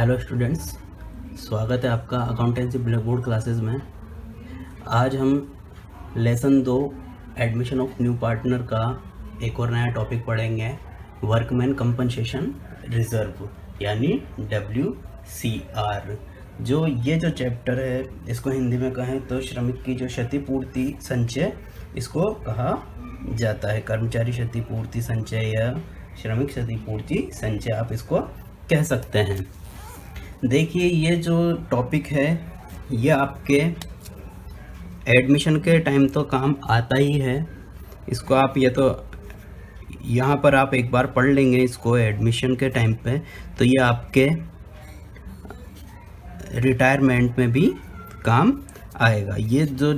Hello students, स्वागत है आपका अकाउंटेंसी ब्लैक बोर्ड क्लासेस में। आज हम lesson 2 admission of new partner का एक और नया टॉपिक पढ़ेंगे, वर्कमैन कंपनसेशन रिजर्व यानी WCR। जो चैप्टर है, इसको हिंदी में कहें तो श्रमिक की जो क्षतिपूर्ति संचय इसको कहा जाता है। कर्मचारी क्षतिपूर्ति संचय या श्रमिक क्षतिपूर्ति संचय आप इसको कह सकते हैं। देखिए, ये जो टॉपिक है ये आपके एडमिशन के टाइम तो काम आता ही है। इसको आप यहाँ पर आप एक बार पढ़ लेंगे इसको एडमिशन के टाइम पे, तो ये आपके रिटायरमेंट में भी काम आएगा। ये जो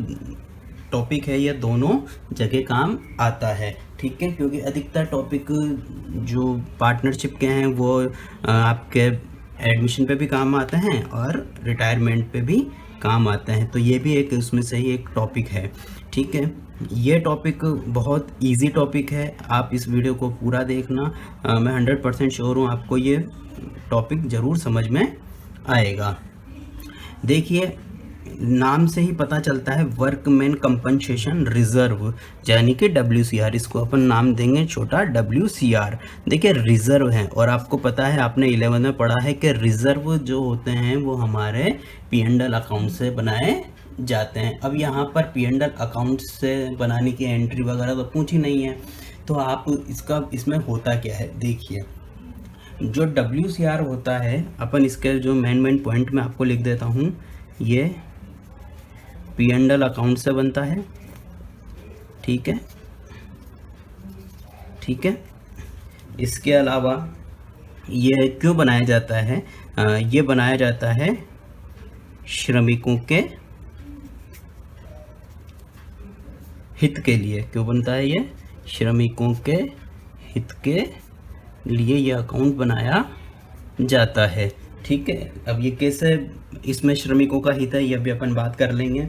टॉपिक है ये दोनों जगह काम आता है, ठीक है, क्योंकि अधिकतर टॉपिक जो पार्टनरशिप के हैं वो आपके एडमिशन पे भी काम आते हैं और रिटायरमेंट पे भी काम आते हैं। तो ये भी एक उसमें से ही एक टॉपिक है, ठीक है। ये टॉपिक बहुत इजी टॉपिक है, आप इस वीडियो को पूरा देखना। मैं 100% श्योर हूँ आपको ये टॉपिक ज़रूर समझ में आएगा। देखिए, नाम से ही पता चलता है वर्कमैन कंपनसेशन रिजर्व यानी कि WCR। इसको अपन नाम देंगे छोटा WCR। देखिए, रिजर्व है और आपको पता है, आपने 11 में पढ़ा है कि रिजर्व जो होते हैं वो हमारे P&L अकाउंट से बनाए जाते हैं। अब यहाँ पर P&L अकाउंट से बनाने की एंट्री वगैरह तो पूछी नहीं है, तो आप इसमें होता क्या है। देखिए, जो WCR होता है, अपन इसके जो मेन पॉइंट में आपको लिख देता हूँ। ये P&L अकाउंट से बनता है, ठीक है, ठीक है। इसके अलावा ये क्यों बनाया जाता है? ये बनाया जाता है श्रमिकों के हित के लिए। क्यों बनता है ये? श्रमिकों के हित के लिए ये अकाउंट बनाया जाता है, ठीक है। अब ये कैसे इसमें श्रमिकों का हित है, ये भी अपन बात कर लेंगे,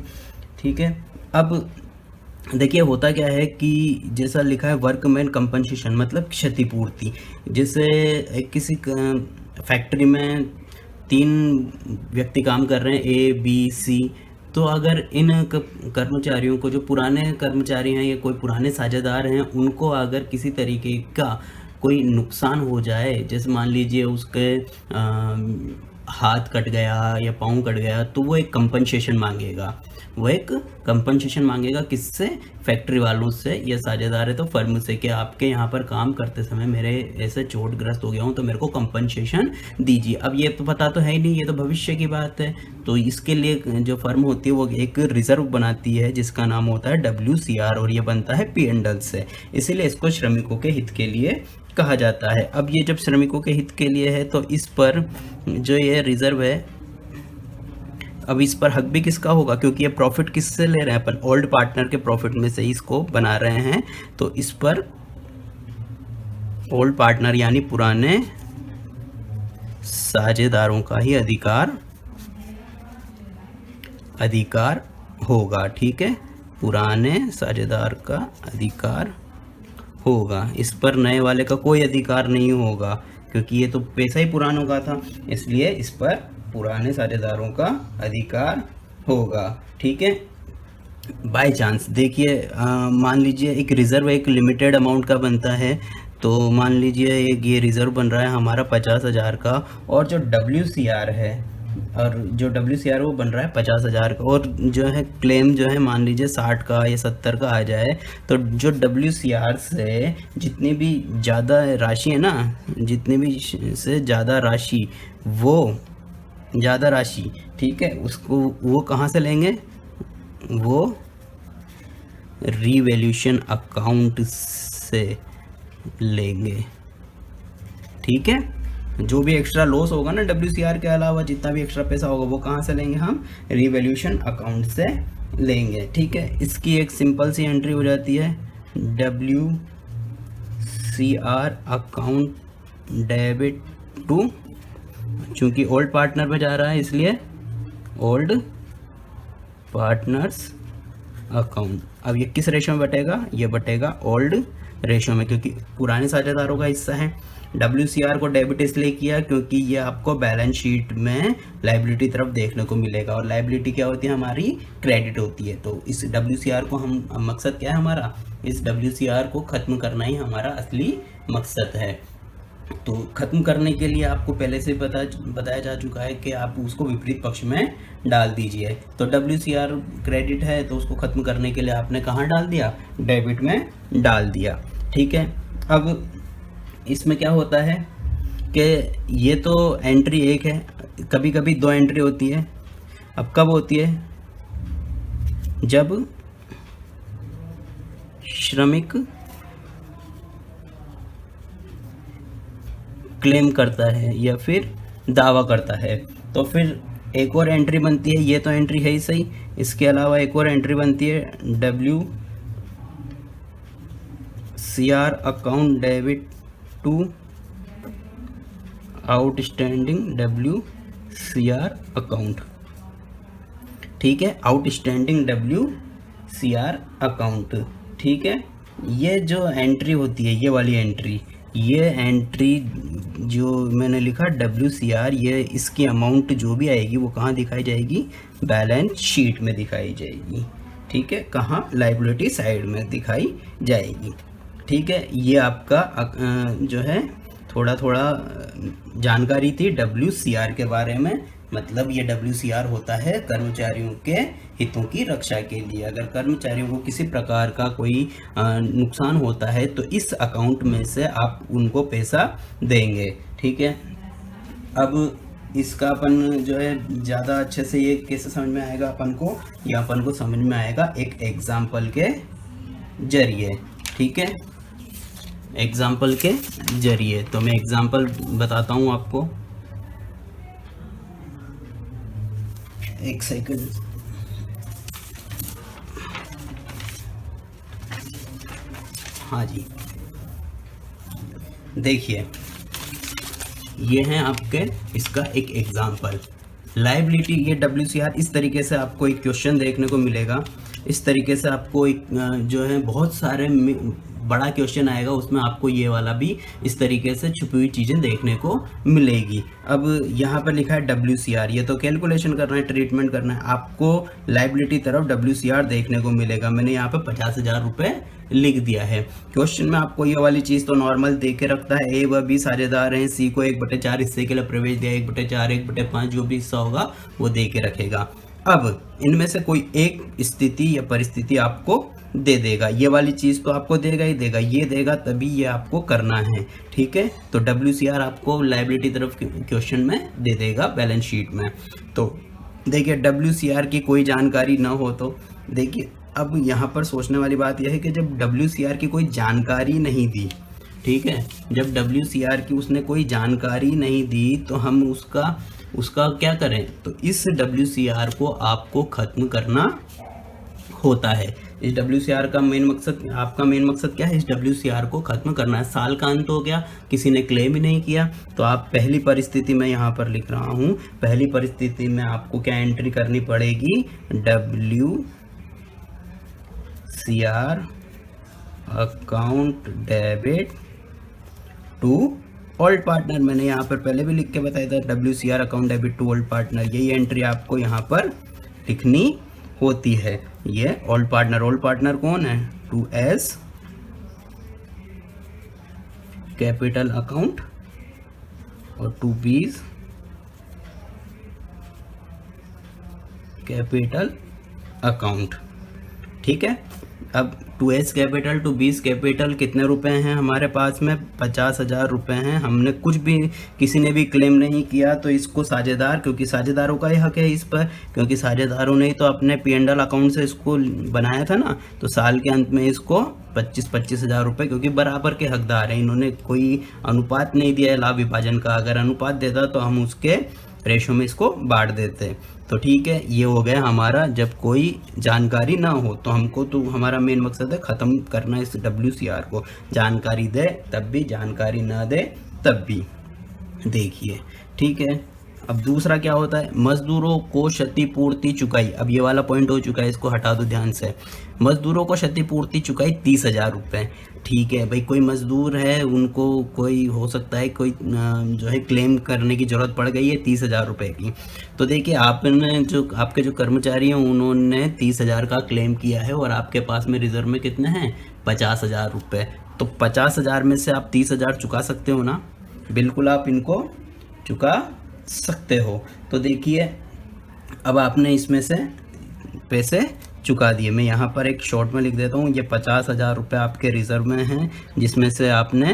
ठीक है। अब देखिए, होता क्या है कि जैसा लिखा है वर्कमैन कंपनसेशन मतलब क्षतिपूर्ति। जैसे किसी फैक्ट्री में 3 व्यक्ति काम कर रहे हैं, A, B, C। तो अगर इन कर्मचारियों को, जो पुराने कर्मचारी हैं या कोई पुराने साझेदार हैं, उनको अगर किसी तरीके का कोई नुकसान हो जाए, जैसे मान लीजिए उसके हाथ कट गया या पाँव कट गया, तो वो एक कंपनसेशन मांगेगा। किससे? फैक्ट्री वालों से। या साझेदार है तो फर्म से, कि आपके यहाँ पर काम करते समय मेरे ऐसे चोटग्रस्त हो गया हूँ तो मेरे को कंपनसेशन दीजिए। अब ये तो पता तो है ही नहीं, ये तो भविष्य की बात है। तो इसके लिए जो फर्म होती है वो एक रिजर्व बनाती है जिसका नाम होता है WCR, और ये बनता है P&L से। इसीलिए इसको श्रमिकों के हित के लिए कहा जाता है। अब ये जब श्रमिकों के हित के लिए है तो इस पर जो ये रिजर्व है, अब इस पर हक भी किसका होगा? क्योंकि ये प्रॉफिट किससे ले रहे हैं अपन? ओल्ड पार्टनर के प्रॉफिट में से ही इसको बना रहे हैं। तो इस पर ओल्ड पार्टनर यानी पुराने साझेदारों का ही अधिकार होगा, ठीक है। पुराने साझेदार का अधिकार होगा, इस पर नए वाले का कोई अधिकार नहीं होगा, क्योंकि ये तो पैसा ही पुरानों का था, इसलिए इस पर पुराने साझेदारों का अधिकार होगा, ठीक है। बाय चांस देखिए, मान लीजिए एक रिज़र्व एक लिमिटेड अमाउंट का बनता है। तो मान लीजिए ये रिज़र्व बन रहा है हमारा 50,000 का, और जो WCR है वो बन रहा है 50,000 का, और जो है क्लेम जो है मान लीजिए 60 का या 70 का आ जाए। तो जो WCR से जितनी भी ज़्यादा राशि है ना, जितनी भी से ज़्यादा राशि, वो ज़्यादा राशि, ठीक है, उसको वो कहाँ से लेंगे? वो रीवैल्यूएशन अकाउंट से लेंगे, ठीक है। जो भी एक्स्ट्रा लॉस होगा ना WCR के अलावा, जितना भी एक्स्ट्रा पैसा होगा वो कहाँ से लेंगे? हम रीवैल्यूएशन अकाउंट से लेंगे, ठीक है। इसकी एक सिंपल सी एंट्री हो जाती है, WCR अकाउंट डेबिट टू, चूँकि ओल्ड पार्टनर पे जा रहा है इसलिए ओल्ड पार्टनर्स अकाउंट। अब ये किस रेशो में बटेगा? ये बटेगा ओल्ड रेशो में, क्योंकि पुराने साझेदारों का हिस्सा है। WCR को डेबिट इसलिए किया क्योंकि ये आपको बैलेंस शीट में लाइबिलिटी तरफ देखने को मिलेगा, और लाइबिलिटी क्या होती है हमारी, क्रेडिट होती है। तो इस WCR को हम मकसद क्या है हमारा, इस WCR को ख़त्म करना ही हमारा असली मकसद है। तो ख़त्म करने के लिए आपको पहले से बताया जा चुका है कि आप उसको विपरीत पक्ष में डाल दीजिए। तो WCR क्रेडिट है तो उसको ख़त्म करने के लिए आपने कहाँ डाल दिया, डेबिट में डाल दिया। ठीक है, अब इसमें क्या होता है कि ये तो एंट्री एक है, कभी कभी दो एंट्री होती है। अब कब होती है, जब श्रमिक क्लेम करता है या फिर दावा करता है, तो फिर एक और एंट्री बनती है। ये तो एंट्री है ही सही, इसके अलावा एक और एंट्री बनती है WCR account debit to outstanding WCR account. ठीक है, आउटस्टैंडिंग WCR अकाउंट। ठीक है, ये जो एंट्री होती है, ये वाली एंट्री, ये एंट्री जो मैंने लिखा WCR, ये इसकी अमाउंट जो भी आएगी वो कहाँ दिखाई जाएगी, बैलेंस शीट में दिखाई जाएगी। ठीक है, कहाँ, लायबिलिटी साइड में दिखाई जाएगी। ठीक है, ये आपका जो है थोड़ा थोड़ा जानकारी थी WCR के बारे में। मतलब ये WCR होता है कर्मचारियों के हितों की रक्षा के लिए। अगर कर्मचारियों को किसी प्रकार का कोई नुकसान होता है तो इस अकाउंट में से आप उनको पैसा देंगे। ठीक है, अब इसका अपन जो है ज़्यादा अच्छे से ये कैसे समझ में आएगा अपन को, ये अपन को समझ में आएगा एक एग्जाम्पल के जरिए। ठीक है, एग्जाम्पल के जरिए। तो मैं एग्जाम्पल बताता हूँ आपको, एक सेकंड। हाँ जी, देखिए ये है आपके इसका एक एग्जाम्पल, लायबिलिटी। ये WCR इस तरीके से आपको एक क्वेश्चन देखने को मिलेगा। इस तरीके से आपको एक जो है बहुत सारे बड़ा क्वेश्चन आएगा, उसमें आपको ये वाला भी इस तरीके से छुपी हुई चीज़ें देखने को मिलेगी। अब यहाँ पर लिखा है WCR, ये तो कैलकुलेशन करना है, ट्रीटमेंट करना है। आपको लायबिलिटी तरफ WCR देखने को मिलेगा। मैंने यहाँ पे 50,000 रुपये लिख दिया है। क्वेश्चन में आपको ये वाली चीज़ तो नॉर्मल दे के रखता है, A व B साझेदार हैं, C को 1/4 हिस्से के लिए प्रवेश दिया, 1/4 1/5 जो भी हिस्सा होगा वो दे के रखेगा। अब इनमें से कोई एक स्थिति या परिस्थिति आपको दे देगा, ये वाली चीज़ तो आपको देगा ही देगा, ये देगा तभी ये आपको करना है। ठीक है, तो WCR आपको लायबिलिटी तरफ क्वेश्चन में दे देगा बैलेंस शीट में। तो देखिए WCR की कोई जानकारी ना हो तो देखिए, अब यहाँ पर सोचने वाली बात यह है कि जब WCR की कोई जानकारी नहीं दी, ठीक है, जब WCR की उसने कोई जानकारी नहीं दी तो हम उसका क्या करें, तो इस WCR को आपको ख़त्म करना होता है। इस WCR का मेन मकसद, आपका मेन मकसद क्या है, इस WCR को ख़त्म करना है। साल का अंत हो गया, किसी ने क्लेम ही नहीं किया, तो आप पहली परिस्थिति में यहाँ पर लिख रहा हूँ, पहली परिस्थिति में आपको क्या एंट्री करनी पड़ेगी, WCR account debit to old partner. मैंने यहाँ पर पहले भी लिख के बताया था, WCR account debit to old partner, यही एंट्री आपको यहाँ पर लिखनी होती है। ये ओल्ड पार्टनर कौन है, 2S कैपिटल अकाउंट और 2B's कैपिटल अकाउंट। ठीक है, अब 2S कैपिटल 2B's कैपिटल कितने रुपए हैं हमारे पास में, 50,000 रुपये हैं। हमने कुछ भी, किसी ने भी क्लेम नहीं किया, तो इसको साझेदार, क्योंकि साझेदारों का ही हक है इस पर, क्योंकि साझेदारों ने ही तो अपने P&L अकाउंट से इसको बनाया था ना, तो साल के अंत में इसको 25,000 रुपये, क्योंकि बराबर के हकदार हैं, इन्होंने कोई अनुपात नहीं दिया है लाभ विभाजन का। अगर अनुपात देता तो हम उसके रेशो में इसको बांट देते। तो ठीक है, ये हो गया हमारा, जब कोई जानकारी ना हो तो हमको, तो हमारा मेन मकसद है ख़त्म करना इस WCR को। जानकारी दे तब भी, जानकारी ना दे तब भी। देखिए, ठीक है, अब दूसरा क्या होता है, मजदूरों को क्षतिपूर्ति चुकाई। अब ये वाला पॉइंट हो चुका है, इसको हटा दो ध्यान से। मजदूरों को क्षतिपूर्ति चुकाई 30,000 रुपये। ठीक है भाई, कोई मजदूर है, उनको कोई हो सकता है कोई जो है क्लेम करने की ज़रूरत पड़ गई है 30,000 रुपये की। तो देखिए आपने जो आपके जो कर्मचारी हैं उन्होंने 30,000 का क्लेम किया है और आपके पास में रिजर्व में कितने हैं, 50,000 रुपये। तो 50,000 में से आप 30,000 चुका सकते हो ना, बिल्कुल आप इनको चुका सकते हो। तो देखिए अब आपने इसमें से पैसे चुका दिए। मैं यहाँ पर एक शॉर्ट में लिख देता हूँ, ये 50,000 रुपये आपके रिज़र्व में हैं, जिसमें से आपने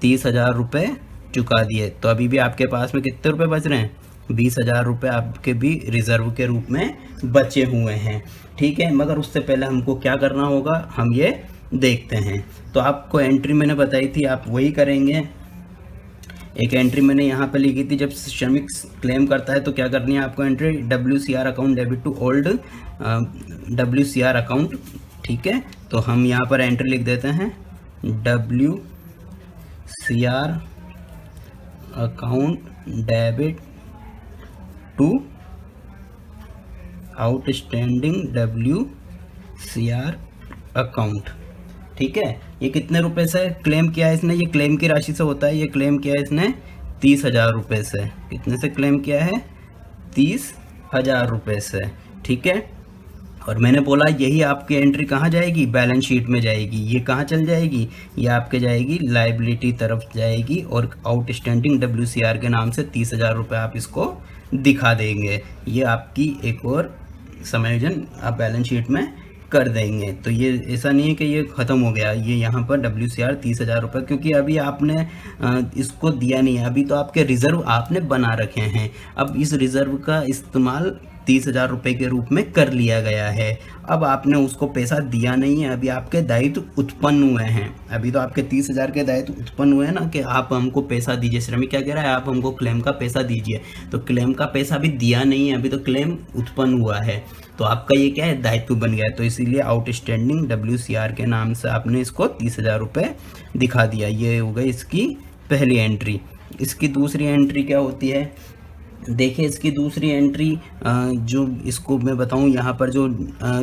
30,000 रुपये चुका दिए। तो अभी भी आपके पास में कितने रुपए बच रहे हैं, 20,000 रुपये आपके भी रिज़र्व के रूप में बचे हुए हैं। ठीक है, मगर उससे पहले हमको क्या करना होगा, हम ये देखते हैं। तो आपको एंट्री मैंने बताई थी, आप वही करेंगे। एक एंट्री मैंने यहाँ पे लिखी थी, जब श्रमिक क्लेम करता है तो क्या करनी है आपको entry, WCR account debit to old WCR account. ठीक है, तो हम यहाँ पर एंट्री लिख देते हैं, WCR account debit to outstanding WCR account. ठीक है, ये कितने रुपए से क्लेम किया है इसने, ये क्लेम की राशि से होता है, ये क्लेम किया है इसने 30,000 रुपये से। कितने से क्लेम किया है, 30,000 रुपये से। ठीक है, और मैंने बोला यही आपकी एंट्री कहाँ जाएगी, बैलेंस शीट में जाएगी। ये कहाँ चल जाएगी, ये आपके जाएगी लाइबिलिटी तरफ जाएगी, और आउटस्टैंडिंग WCR के नाम से 30,000 रुपये आप इसको दिखा देंगे। ये आपकी एक और समायोजन आप बैलेंस शीट में कर देंगे। तो ये ऐसा नहीं है कि ये ख़त्म हो गया, ये यहाँ पर WCR 30,000 रुपये, क्योंकि अभी आपने इसको दिया नहीं है, अभी तो आपके रिज़र्व आपने बना रखे हैं। अब इस रिज़र्व का इस्तेमाल 30,000 रुपये के रूप में कर लिया गया है। अब आपने उसको पैसा दिया नहीं है, अभी आपके दायित्व उत्पन्न हुए हैं। अभी तो आपके 30,000 के दायित्व उत्पन्न हुए हैं ना, कि आप हमको पैसा दीजिए। श्रमिक क्या कह रहा है, आप हमको क्लेम का पैसा दीजिए। तो क्लेम का पैसा अभी दिया नहीं है, अभी तो क्लेम उत्पन्न हुआ है। तो आपका ये क्या है, दायित्व बन गया है। तो इसीलिए आउटस्टैंडिंग WCR के नाम से आपने इसको 30,000 रुपये दिखा दिया। ये हो गई इसकी पहली एंट्री। इसकी दूसरी एंट्री क्या होती है, देखिए इसकी दूसरी एंट्री जो इसको मैं बताऊं, यहाँ पर जो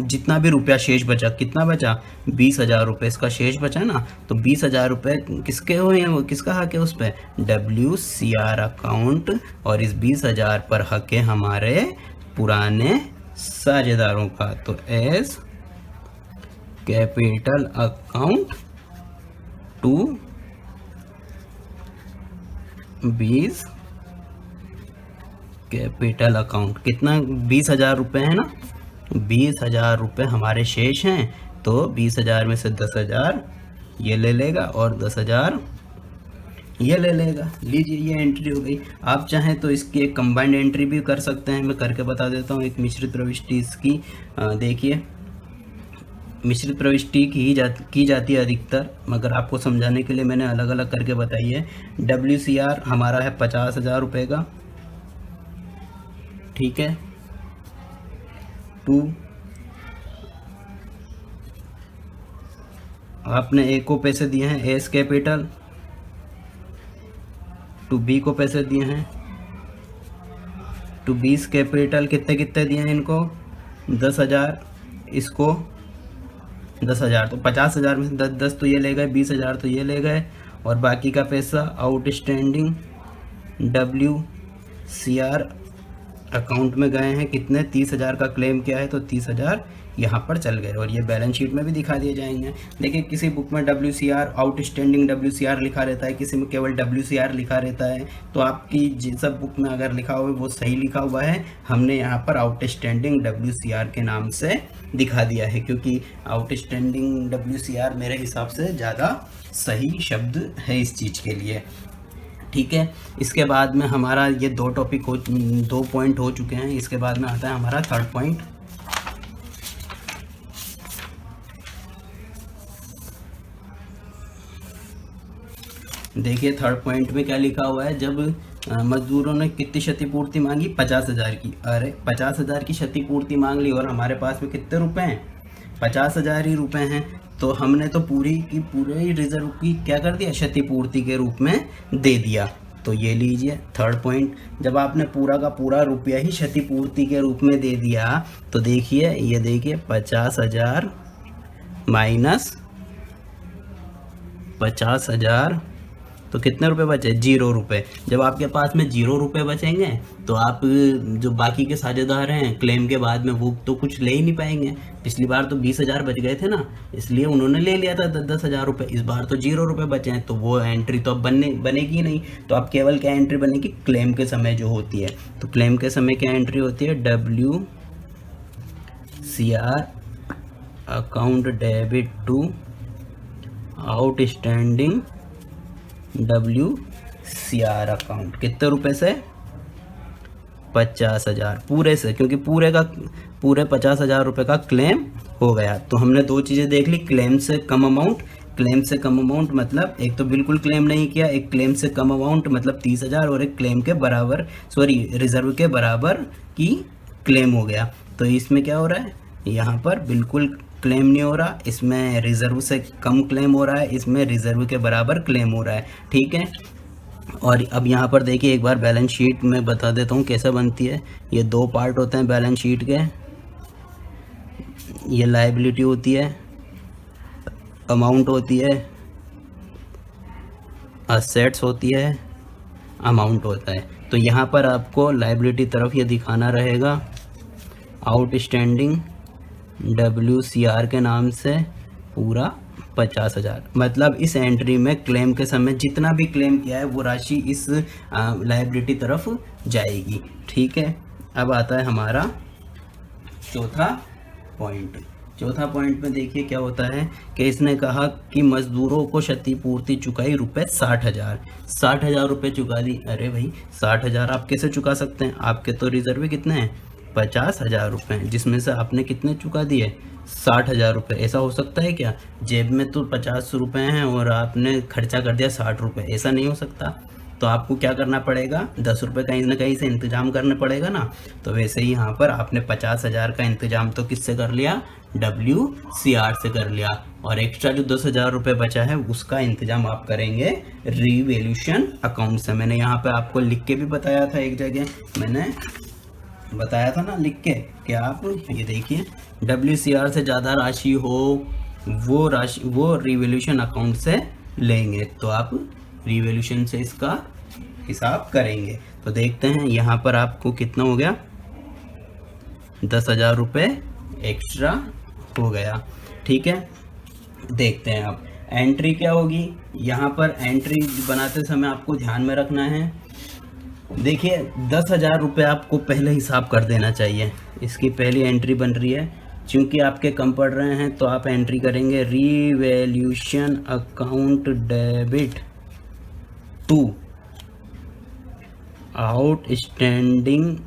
जितना भी रुपया शेष बचा, कितना बचा, 20,000 रुपये इसका शेष बचा ना। तो 20,000 रुपये किसके हुए हैं, वो किसका हक है उस पर, WCR अकाउंट, और इस 20,000 पर हक है हमारे पुराने साझेदारों का। तो A's capital account to 20 capital account. कितना, 20,000 रुपये है ना, 20,000 रुपये हमारे शेष हैं। तो 20,000 में से 10,000 ये ले लेगा और 10,000 ये ले लेगा। लीजिए ये एंट्री हो गई। आप चाहें तो इसकी एक कंबाइंड एंट्री भी कर सकते हैं, मैं करके बता देता हूँ। एक मिश्रित प्रविष्टि इसकी देखिए, मिश्रित प्रविष्टि की जाती है अधिकतर, मगर आपको समझाने के लिए मैंने अलग अलग करके बताई है। WCR हमारा है 50,000 रुपये का। ठीक है, टू आपने A को पैसे दिए हैं एस कैपिटल, टू B को पैसे दिए हैं, टू 20 कैपिटल कितने कितने दिए हैं इनको, 10,000, इसको 10,000। तो 50,000 में से 10 तो ये ले गए, 20,000 तो ये ले गए, और बाकी का पैसा आउटस्टैंडिंग WCR अकाउंट में गए हैं। कितने, 30,000 का क्लेम किया है, तो 30,000 यहाँ पर चल गए, और ये बैलेंस शीट में भी दिखा दिए जाएंगे। देखिए किसी बुक में WCR आउटस्टैंडिंग WCR लिखा रहता है, किसी में केवल WCR लिखा रहता है। तो आपकी जिस सब बुक में अगर लिखा हुआ है वो सही लिखा हुआ है, हमने यहाँ पर आउटस्टैंडिंग WCR के नाम से दिखा दिया है, क्योंकि आउटस्टैंडिंग WCR मेरे हिसाब से ज़्यादा सही शब्द है इस चीज़ के लिए। ठीक है, इसके बाद में हमारा ये दो पॉइंट हो चुके हैं। इसके बाद में आता है हमारा थर्ड पॉइंट। देखिए थर्ड पॉइंट में क्या लिखा हुआ है, जब मजदूरों ने कितनी क्षतिपूर्ति मांगी, 50,000 की। अरे 50,000 की क्षतिपूर्ति मांग ली, और हमारे पास में कितने रुपए हैं, 50,000 ही रुपए हैं। तो हमने तो पूरी की पूरी रिजर्व की क्या कर दिया, क्षतिपूर्ति के रूप में दे दिया। तो ये लीजिए थर्ड पॉइंट। जब आपने पूरा का पूरा रुपया ही क्षतिपूर्ति के रूप में दे दिया तो देखिए, ये देखिए 50,000 माइनस 50,000 तो कितने रुपए बचे? 0 रुपये। जब आपके पास में 0 रुपये बचेंगे तो आप जो बाकी के साझेदार हैं क्लेम के बाद में वो तो कुछ ले ही नहीं पाएंगे। पिछली बार तो 20,000 बच गए थे ना, इसलिए उन्होंने ले लिया था 10,000 रुपये। इस बार तो 0 रुपये बचे हैं तो वो एंट्री तो अब बनेगी नहीं। तो अब केवल क्या एंट्री बनेगी? क्लेम के समय जो होती है। तो क्लेम के समय क्या एंट्री होती है? WCR account debit to outstanding WCR account. कितने रुपए से? 50,000 पूरे से, क्योंकि पूरे 50,000 रुपये का क्लेम हो गया। तो हमने दो चीज़ें देख ली, क्लेम से कम अमाउंट। क्लेम से कम अमाउंट मतलब एक तो बिल्कुल क्लेम नहीं किया, एक क्लेम से कम अमाउंट मतलब 30,000, और एक क्लेम के बराबर रिजर्व के बराबर की क्लेम हो गया। तो इसमें क्या हो रहा है? यहाँ पर बिल्कुल क्लेम नहीं हो रहा, इसमें रिजर्व से कम क्लेम हो रहा है, इसमें रिजर्व के बराबर क्लेम हो रहा है। ठीक है। और अब यहाँ पर देखिए एक बार बैलेंस शीट में बता देता हूँ कैसे बनती है। ये दो पार्ट होते हैं बैलेंस शीट के। ये लायबिलिटी होती है, अमाउंट होती है, असेट्स होती है, अमाउंट होता है। तो यहाँ पर आपको लायबिलिटी तरफ ये दिखाना रहेगा आउटस्टैंडिंग WCR के नाम से पूरा 50,000। मतलब इस एंट्री में क्लेम के समय जितना भी क्लेम किया है वो राशि इस लायबिलिटी तरफ जाएगी। ठीक है। अब आता है हमारा चौथा पॉइंट। चौथा पॉइंट में देखिए क्या होता है कि इसने कहा कि मजदूरों को क्षतिपूर्ति चुकाई रुपये 60,000। 60,000 रुपये चुका दी। अरे भाई 60,000 आप कैसे चुका सकते हैं? आपके तो रिजर्व कितने हैं? 50,000 रुपये, जिसमें से आपने कितने चुका दिए? 60,000 रुपये। ऐसा हो सकता है क्या? जेब में तो 50 रुपये हैं और आपने खर्चा कर दिया 60 रुपये। ऐसा नहीं हो सकता। तो आपको क्या करना पड़ेगा? 10 रुपये कहीं ना कहीं से इंतजाम करना पड़ेगा ना। तो वैसे ही यहाँ पर आपने 50,000 का इंतजाम तो किससे कर लिया? WCR से कर लिया। और एक्स्ट्रा जो 10,000 रुपये बचा है उसका इंतजाम आप करेंगे रिवैल्यूएशन अकाउंट से। मैंने यहाँ पे आपको लिख के भी बताया था, एक जगह मैंने बताया था ना लिख के कि आप ये देखिए WCR से ज़्यादा राशि हो वो रिवैल्यूएशन अकाउंट से लेंगे। तो आप रिवैल्यूएशन से इसका हिसाब करेंगे। तो देखते हैं यहाँ पर आपको कितना हो गया? 10,000 रुपये एक्स्ट्रा हो गया। ठीक है। देखते हैं अब एंट्री क्या होगी। यहाँ पर एंट्री बनाते समय आपको ध्यान में रखना है, देखिए 10,000 रुपये आपको पहले हिसाब कर देना चाहिए। इसकी पहली एंट्री बन रही है, चूँकि आपके कम पड़ रहे हैं तो आप एंट्री करेंगे revaluation account debit to outstanding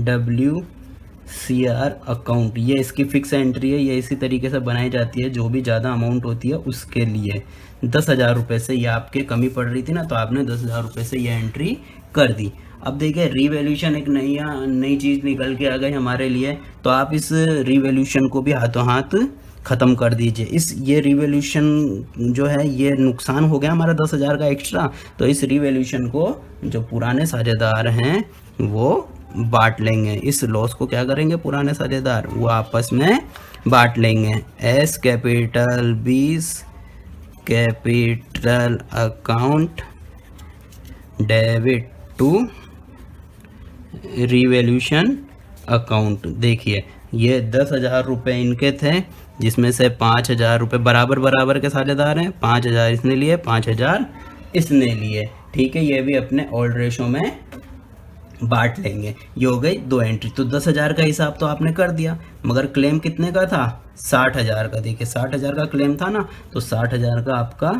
WCR account. ये इसकी फिक्स एंट्री है, ये इसी तरीके से बनाई जाती है जो भी ज़्यादा अमाउंट होती है उसके लिए। 10,000 रुपये से ये आपके कमी पड़ रही थी ना, तो आपने 10,000 रुपये से ये एंट्री कर दी। अब देखिए रिवैल्यूएशन एक नई चीज़ निकल के आ गई हमारे लिए। तो आप इस रिवैल्यूएशन को भी हाथों हाथ ख़त्म कर दीजिए। ये रिवैल्यूएशन जो है ये नुकसान हो गया हमारा 10,000 का एक्स्ट्रा। तो इस रिवैल्यूएशन को जो पुराने साझेदार हैं वो बांट लेंगे। इस लॉस को क्या करेंगे? पुराने साझेदार वो आपस में बांट लेंगे। A's capital 20 capital account debit to revaluation account. देखिए ये 10,000 रुपये इनके थे, जिसमें से 5,000 रुपये बराबर के साझेदार हैं। 5,000 इसने लिए, 5,000 इसने लिए। ठीक है। ये भी अपने ओल्ड रेशो में बांट लेंगे। ये हो गई दो एंट्री। तो 10,000 का हिसाब तो आपने कर दिया, मगर क्लेम कितने का था? 60,000 का। देखिए 60,000 का क्लेम था ना, तो 60,000 का आपका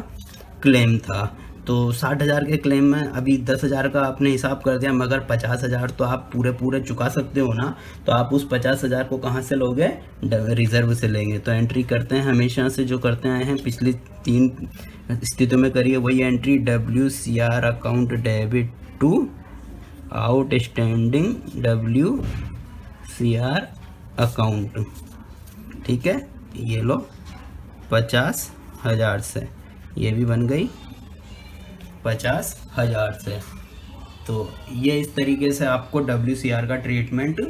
क्लेम था। तो 60,000 के क्लेम में अभी 10,000 का आपने हिसाब कर दिया, मगर 50,000 तो आप पूरे चुका सकते हो ना। तो आप उस 50,000 को कहाँ से लोगे? रिजर्व से लेंगे। तो एंट्री करते हैं हमेशा से जो करते आए हैं, पिछली 3 स्थितियों में करिए वही entry. WCR account debit to outstanding WCR account. ठीक है। ये लो 50,000 से, ये भी बन गई 50,000 से। तो ये इस तरीके से आपको WCR का ट्रीटमेंट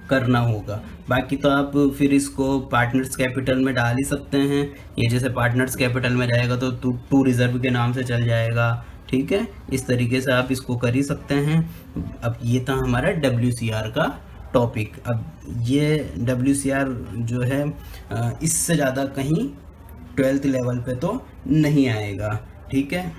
करना होगा। बाकी तो आप फिर इसको पार्टनर्स कैपिटल में डाल ही सकते हैं। ये जैसे पार्टनर्स कैपिटल में जाएगा तो टू रिजर्व के नाम से चल जाएगा, ठीक है। इस तरीके से आप इसको कर ही सकते हैं। अब ये था हमारा WCR का टॉपिक। अब ये WCR जो है इससे ज़्यादा कहीं 12th लेवल पे तो नहीं आएगा, ठीक है।